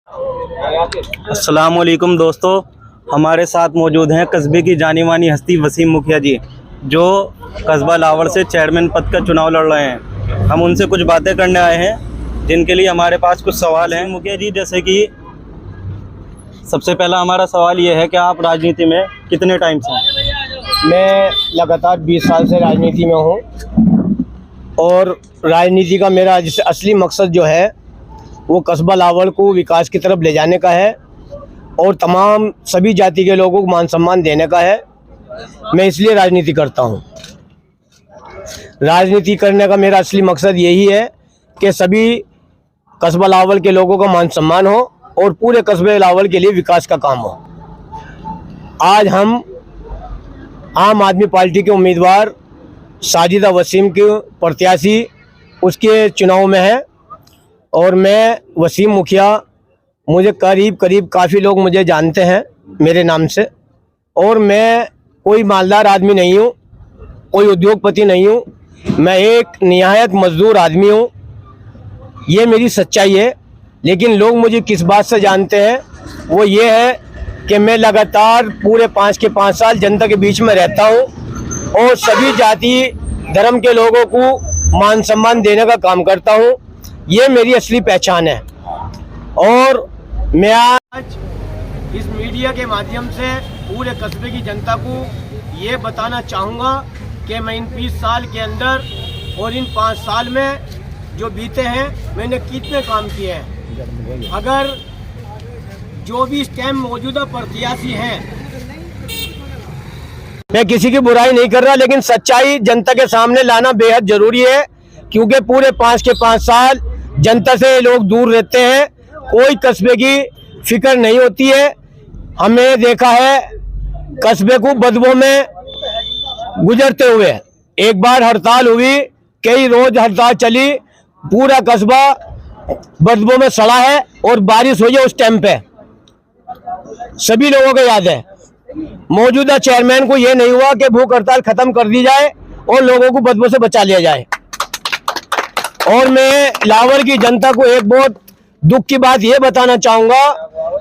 अस्सलाम वालेकुम दोस्तों, हमारे साथ मौजूद हैं कस्बे की जानी मानी हस्ती वसीम मुखिया जी, जो कस्बा लावड़ से चेयरमैन पद का चुनाव लड़ रहे हैं। हम उनसे कुछ बातें करने आए हैं जिनके लिए हमारे पास कुछ सवाल हैं। मुखिया जी, जैसे कि सबसे पहला हमारा सवाल ये है कि आप राजनीति में कितने टाइम से हैं? मैं लगातार 20 साल से राजनीति में हूँ और राजनीति का मेरा असली मकसद जो है वो कस्बा लावड़ को विकास की तरफ ले जाने का है और तमाम सभी जाति के लोगों को मान सम्मान देने का है। मैं इसलिए राजनीति करता हूँ। राजनीति करने का मेरा असली मकसद यही है कि सभी कस्बा लावड़ के लोगों का मान सम्मान हो और पूरे कस्बे लावड़ के लिए विकास का काम हो। आज हम आम आदमी पार्टी के उम्मीदवार साजिदा वसीम के प्रत्याशी उसके चुनाव में है और मैं वसीम मुखिया, मुझे करीब काफ़ी लोग मुझे जानते हैं मेरे नाम से, और मैं कोई मालदार आदमी नहीं हूँ, कोई उद्योगपति नहीं हूँ, मैं एक निहायत मजदूर आदमी हूँ। ये मेरी सच्चाई है। लेकिन लोग मुझे किस बात से जानते हैं वो ये है कि मैं लगातार पूरे 5 के 5 साल जनता के बीच में रहता हूँ और सभी जाति धर्म के लोगों को मान सम्मान देने का काम करता हूँ। ये मेरी असली पहचान है। और मैं आज इस मीडिया के माध्यम से पूरे कस्बे की जनता को ये बताना चाहूँगा कि मैं इन 20 साल के अंदर और इन 5 साल में जो बीते हैं मैंने कितने काम किए हैं। अगर जो भी इस टाइम मौजूदा प्रत्याशी हैं, मैं किसी की बुराई नहीं कर रहा, लेकिन सच्चाई जनता के सामने लाना बेहद जरूरी है, क्योंकि पूरे 5 के 5 साल जनता से लोग दूर रहते हैं, कोई कस्बे की फिक्र नहीं होती है। हमने देखा है कस्बे को बदबू में गुजरते हुए। एक बार हड़ताल हुई, कई रोज हड़ताल चली, पूरा कस्बा बदबू में सड़ा है और बारिश हुई है उस टाइम पे, सभी लोगों को याद है। मौजूदा चेयरमैन को यह नहीं हुआ कि भूख हड़ताल खत्म कर दी जाए और लोगों को बदबू से बचा लिया जाए। और मैं लावड़ की जनता को एक बहुत दुख की बात यह बताना चाहूंगा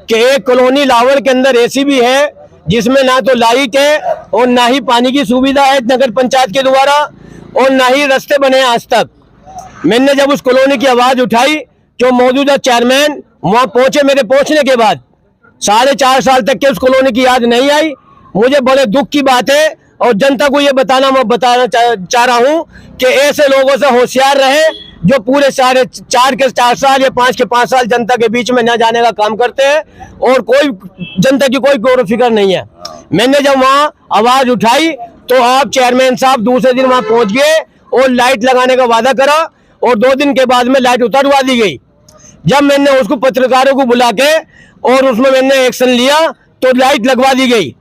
कि एक कॉलोनी लावड़ के अंदर ऐसी भी है जिसमें ना तो लाइट है और ना ही पानी की सुविधा है नगर पंचायत के द्वारा और ना ही रास्ते बने आज तक। मैंने जब उस कॉलोनी की आवाज उठाई, जो मौजूदा चेयरमैन वहां पहुंचे, मेरे पहुंचने के बाद 4.5 साल तक के उस कॉलोनी की याद नहीं आई। मुझे बड़े दुख की बात है और जनता को यह बताना चाह रहा हूं कि ऐसे लोगों से होशियार रहे जो पूरे 4.5 के 4 साल या 5 के 5 साल जनता के बीच में न जाने का काम करते हैं और कोई जनता की कोई गौर फिक्र नहीं है। मैंने जब वहां आवाज उठाई तो आप चेयरमैन साहब दूसरे दिन वहां पहुंच गए और लाइट लगाने का वादा करा और 2 दिन के बाद में लाइट उतरवा दी गई। जब मैंने उसको पत्रकारों को बुला के और उसमें मैंने एक्शन लिया तो लाइट लगवा दी गई।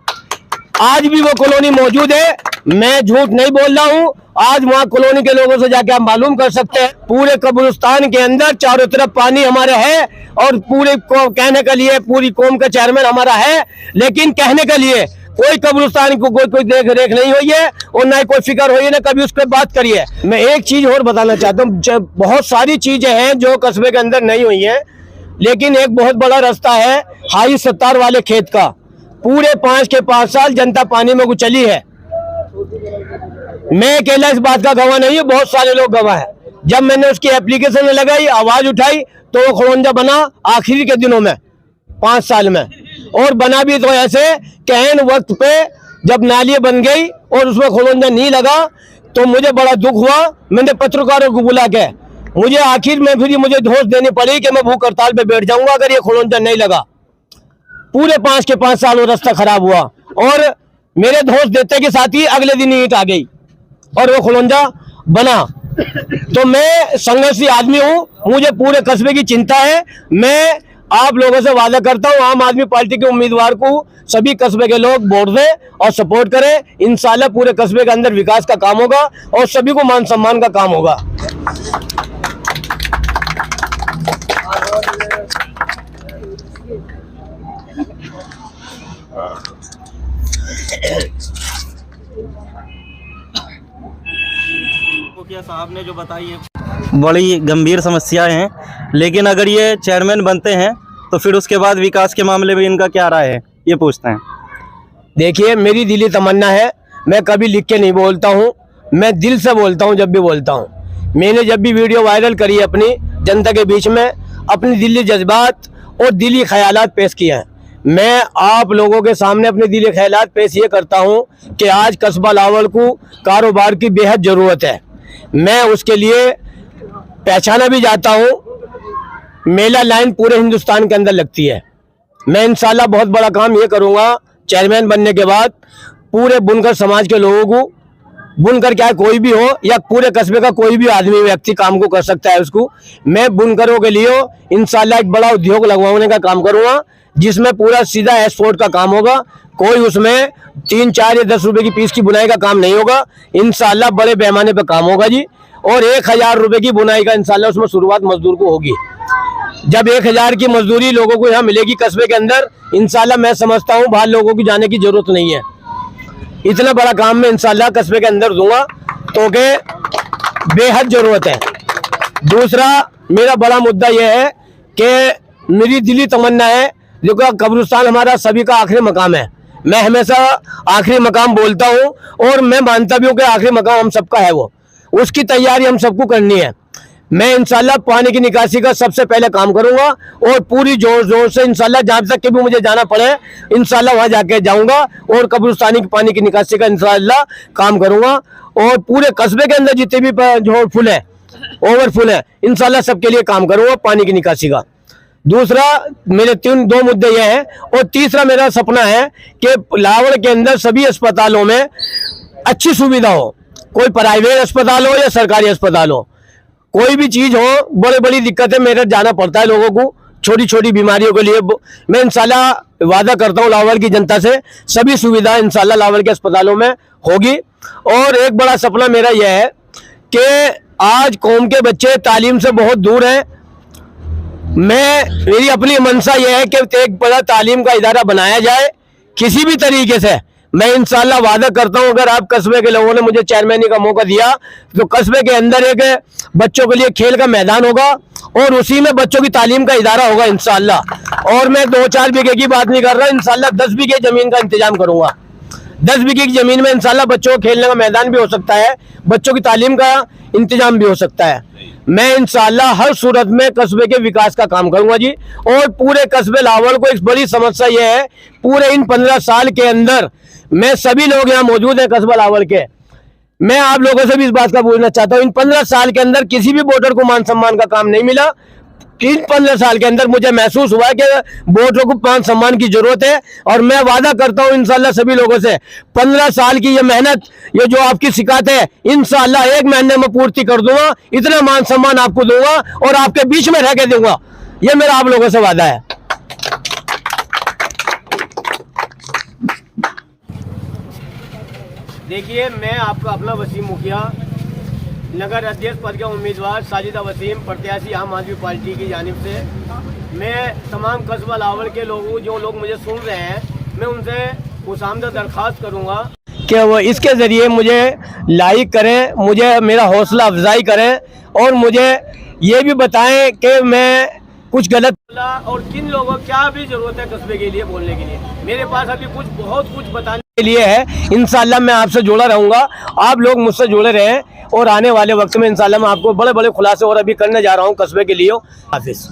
आज भी वो कॉलोनी मौजूद है, मैं झूठ नहीं बोल रहा हूँ। आज वहाँ कॉलोनी के लोगों से जाके आप मालूम कर सकते हैं। पूरे कब्रिस्तान के अंदर चारों तरफ पानी हमारे है और पूरे कहने के लिए पूरी कौम का चेयरमैन हमारा है, लेकिन कहने के लिए कोई कब्रिस्तान को कोई देख रेख नहीं हुई है और ना कोई फिक्र हुई है, ना कभी उस पर बात करिए। मैं एक चीज और बताना चाहता हूँ, बहुत सारी चीजें हैं जो कस्बे के अंदर नहीं हुई है, लेकिन एक बहुत बड़ा रास्ता है हाई 70 वाले खेत का। पूरे 5 के 5 साल जनता पानी में चली है। मैं अकेला इस बात का गवाह नहीं हूँ, बहुत सारे लोग गवाह हैं। जब मैंने उसकी एप्लीकेशन लगाई, आवाज उठाई तो वो खड़ोंजा बना आखिरी के दिनों में 5 साल में, और बना भी तो ऐसे कहन वक्त पे जब नाली बन गई और उसमें खड़ोंजा नहीं लगा तो मुझे बड़ा दुख हुआ। मैंने पत्रकारों को बुला के मुझे आखिर में फिर मुझे धोस देनी पड़ी कि मैं भूख हड़ताल पे बैठ जाऊंगा अगर ये खड़ोंजा नहीं लगा। पूरे 5 के 5 साल वो रास्ता खराब हुआ और मेरे धोस देते के साथ ही अगले दिन ईंट आ गई और वो खड़ोंजा बना। तो मैं संघर्षी आदमी हूँ, मुझे पूरे कस्बे की चिंता है। मैं आप लोगों से वादा करता हूँ, आम आदमी पार्टी के उम्मीदवार को सभी कस्बे के लोग वोट दें और सपोर्ट करें। इंशाल्लाह पूरे कस्बे के अंदर विकास का काम होगा और सभी को मान सम्मान का काम होगा। मुखिया साहब ने जो बताई है बड़ी गंभीर समस्याएं हैं, लेकिन अगर ये चेयरमैन बनते हैं तो फिर उसके बाद विकास के मामले में इनका क्या राय है, ये पूछते हैं। देखिए, मेरी दिली तमन्ना है, मैं कभी लिख के नहीं बोलता हूँ, मैं दिल से बोलता हूँ जब भी बोलता हूँ। मैंने जब भी वीडियो वायरल करी अपनी जनता के बीच में अपनी दिली जज्बात और दिली ख्यालात पेश किए हैं। मैं आप लोगों के सामने अपने दिली ख्यालात पेश ये करता हूँ कि आज कस्बा लावल को कारोबार की बेहद ज़रूरत है। मैं उसके लिए पहचाना भी जाता हूँ। मेला लाइन पूरे हिंदुस्तान के अंदर लगती है। मैं इंशाल्लाह बहुत बड़ा काम ये करूँगा चेयरमैन बनने के बाद, पूरे बुनकर समाज के लोगों को, बुनकर क्या कोई भी हो या पूरे कस्बे का कोई भी आदमी व्यक्ति काम को कर सकता है उसको, मैं बुनकरों के लिए इंशाल्लाह एक बड़ा उद्योग लगवाने का काम करूँगा, जिसमें पूरा सीधा एक्सपोर्ट का काम होगा। कोई उसमें 3, 4 या 10 रुपए की पीस की बुनाई का काम नहीं होगा। इंशाल्लाह बड़े पैमाने पे काम होगा जी। और 1000 रुपए की बुनाई का इंशाल्लाह उसमें शुरुआत मजदूर को होगी। जब 1000 की मजदूरी लोगों को यहाँ मिलेगी कस्बे के अंदर, इंशाल्लाह मैं समझता हूँ बाहर लोगों की जाने की जरूरत नहीं है। इतना बड़ा काम मैं इंशाल्लाह कस्बे के अंदर दूंगा, तो के बेहद जरूरत है। दूसरा मेरा बड़ा मुद्दा यह है कि मेरी दिली तमन्ना है, देखो कब्रिस्तान हमारा सभी का आखिरी मकाम है। मैं हमेशा आखिरी मकाम बोलता हूँ और मैं मानता भी हूँ कि आखिरी मकाम हम सबका है, वो उसकी तैयारी हम सबको करनी है। मैं इंशाल्लाह पानी की निकासी का सबसे पहले काम करूंगा और पूरी जोर जोर से इंशाल्लाह जहाँ तक के भी मुझे जाना पड़े इंशाल्लाह वहां जाके जाऊंगा और कब्रिस्तानी की पानी की निकासी का इंशाल्लाह काम करूंगा। और पूरे कस्बे के अंदर जितने भी जो फुल है, ओवरफुल है, इंशाल्लाह सबके लिए काम करूंगा पानी की निकासी का। दूसरा मेरे 2 मुद्दे ये हैं। और तीसरा मेरा सपना है कि लावड़ के अंदर सभी अस्पतालों में अच्छी सुविधा हो, कोई प्राइवेट अस्पताल हो या सरकारी अस्पताल हो, कोई भी चीज हो, बड़ी बड़ी दिक्कतें मेरे जाना पड़ता है लोगों को छोटी छोटी बीमारियों के लिए। मैं इंशाल्लाह वादा करता हूँ लावड़ की जनता से, सभी सुविधा इंशाल्लाह लावड़ के अस्पतालों में होगी। और एक बड़ा सपना मेरा यह है कि आज कौम के बच्चे तालीम से बहुत दूर हैं। मेरी अपनी मंशा यह है कि एक बड़ा तालीम का इदारा बनाया जाए किसी भी तरीके से। मैं इंशाल्लाह वादा करता हूं, अगर आप कस्बे के लोगों ने मुझे चेयरमैनी का मौका दिया तो कस्बे के अंदर एक बच्चों के लिए खेल का मैदान होगा और उसी में बच्चों की तालीम का इदारा होगा इंशाल्लाह। और मैं 2-4 बीघे की बात नहीं कर रहा, इंशाल्लाह 10 बीघे जमीन का इंतजाम करूंगा। 10 बीघे की जमीन में इंशाल्लाह बच्चों को खेलने का मैदान भी हो सकता है, बच्चों की तालीम का इंतजाम भी हो सकता है। मैं इंशाल्लाह हर सूरत में कस्बे के विकास का काम करूंगा जी। और पूरे कस्बे लावड़ को एक बड़ी समस्या यह है, पूरे इन 15 साल के अंदर मैं सभी लोग यहाँ मौजूद हैं कस्बा लावड़ के, मैं आप लोगों से भी इस बात का पूछना चाहता हूँ, इन 15 साल के अंदर किसी भी वोटर को मान सम्मान का काम नहीं मिला। इन 15 साल के अंदर मुझे महसूस हुआ कि वोटरों को मान सम्मान की जरूरत है। और मैं वादा करता हूं इंशाल्लाह सभी लोगों से, 15 साल की ये मेहनत, ये जो आपकी शिकायत है, इंशाल्लाह 1 महीने में पूर्ति कर दूंगा। इतना मान सम्मान आपको दूंगा और आपके बीच में रह के दूंगा, ये मेरा आप लोगों से वादा है। देखिए, मैं आपका अपना वसीम मुखिया, नगर अध्यक्ष पद के उम्मीदवार साजिदा वसीम, प्रत्याशी आम आदमी पार्टी की जानिब से, मैं तमाम कस्बा लावड़ के लोगों, जो लोग मुझे सुन रहे हैं, मैं उनसे खुशामद दरख्वास्त करूंगा कि वो इसके ज़रिए मुझे लाइक करें, मुझे मेरा हौसला अफजाई करें और मुझे ये भी बताएं कि मैं कुछ गलत बोला और किन लोगों क्या भी ज़रूरत है कस्बे के लिए बोलने के लिए। मेरे पास अभी बहुत कुछ बताने के लिए है। इंशाल्लाह मैं आपसे जुड़ा रहूँगा, आप लोग मुझसे जुड़े रहें और आने वाले वक्त में इंशाल्लाह मैं आपको बड़े बड़े खुलासे और अभी करने जा रहा हूँ कस्बे के लिए। हाफिज़।